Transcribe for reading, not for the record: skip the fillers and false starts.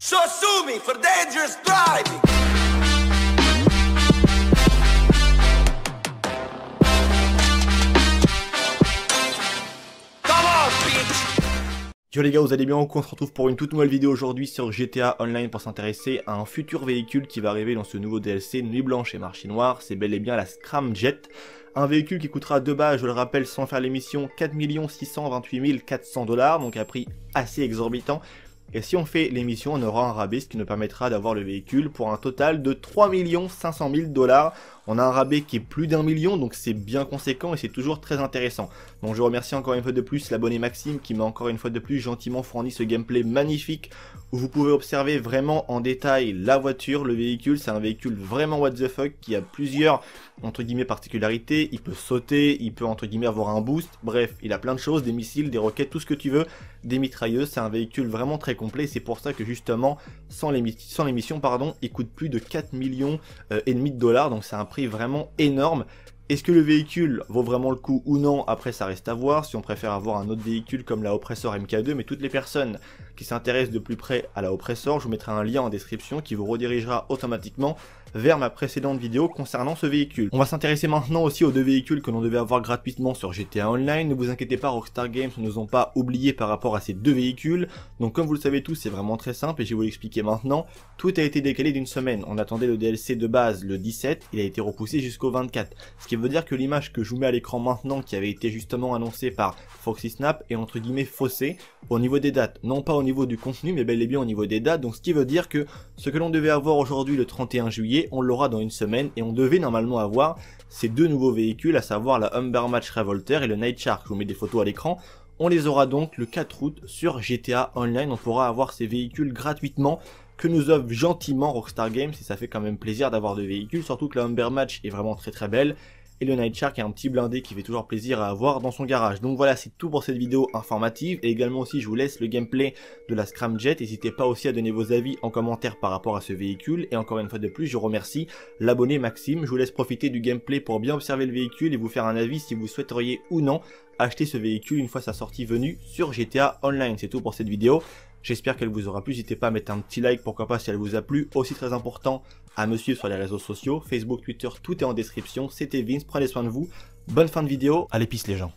So sue me for dangerous driving. Come on, bitch. Yo les gars, vous allez bien? On se retrouve pour une toute nouvelle vidéo aujourd'hui sur GTA Online pour s'intéresser à un futur véhicule qui va arriver dans ce nouveau DLC Nuit Blanche et Marché Noir. C'est bel et bien la Scramjet. Un véhicule qui coûtera de base, je le rappelle, sans faire l'émission, 4 628 400 $, donc un prix assez exorbitant. Et si on fait l'émission, on aura un rabais, ce qui nous permettra d'avoir le véhicule pour un total de 3 500 000 $. On a un rabais qui est plus d'1 million, donc c'est bien conséquent et c'est toujours très intéressant. Donc je remercie encore une fois de plus l'abonné Maxime qui m'a encore une fois de plus gentiment fourni ce gameplay magnifique où vous pouvez observer vraiment en détail la voiture, le véhicule. C'est un véhicule vraiment what the fuck qui a plusieurs entre guillemets particularités. Il peut sauter, il peut entre guillemets avoir un boost, bref, il a plein de choses, des missiles, des roquettes, tout ce que tu veux, des mitrailleuses. C'est un véhicule vraiment très complet. C'est pour ça que justement sans l'émission pardon, il coûte plus de 4 millions et demi de $, donc c'est un prix vraiment énorme. Est-ce que le véhicule vaut vraiment le coup ou non? Après ça reste à voir, si on préfère avoir un autre véhicule comme la Oppressor MK2, mais toutes les personnes qui s'intéressent de plus près à la Oppressor, je vous mettrai un lien en description qui vous redirigera automatiquement vers ma précédente vidéo concernant ce véhicule. On va s'intéresser maintenant aussi aux deux véhicules que l'on devait avoir gratuitement sur GTA Online. Ne vous inquiétez pas, Rockstar Games ne nous ont pas oubliés par rapport à ces deux véhicules. Donc comme vous le savez tous, c'est vraiment très simple et je vais vous l'expliquer maintenant. Tout a été décalé d'une semaine. On attendait le DLC de base le 17, il a été repoussé jusqu'au 24. Ce qui veut dire que l'image que je vous mets à l'écran maintenant, qui avait été justement annoncée par Foxy Snap, est entre guillemets faussée au niveau des dates. Non pas au niveau du contenu, mais bel et bien au niveau des dates. Donc ce qui veut dire que ce que l'on devait avoir aujourd'hui le 31 juillet, on l'aura dans une semaine et on devait normalement avoir ces deux nouveaux véhicules, à savoir la Humber Match Revolter et le Night Shark. Je vous mets des photos à l'écran. On les aura donc le 4 août sur GTA Online. On pourra avoir ces véhicules gratuitement que nous offre gentiment Rockstar Games, et ça fait quand même plaisir d'avoir deux véhicules, surtout que la Humber Match est vraiment très belle. Et le Night Shark est un petit blindé qui fait toujours plaisir à avoir dans son garage. Donc voilà, c'est tout pour cette vidéo informative. Et également aussi, je vous laisse le gameplay de la Scramjet. N'hésitez pas aussi à donner vos avis en commentaire par rapport à ce véhicule. Et encore une fois de plus, je remercie l'abonné Maxime. Je vous laisse profiter du gameplay pour bien observer le véhicule et vous faire un avis si vous souhaiteriez ou non acheter ce véhicule une fois sa sortie venue sur GTA Online. C'est tout pour cette vidéo. J'espère qu'elle vous aura plu. N'hésitez pas à mettre un petit like, pourquoi pas, si elle vous a plu. Aussi très important, à me suivre sur les réseaux sociaux, Facebook, Twitter, tout est en description. C'était Vince, prenez soin de vous. Bonne fin de vidéo, allez peace les gens.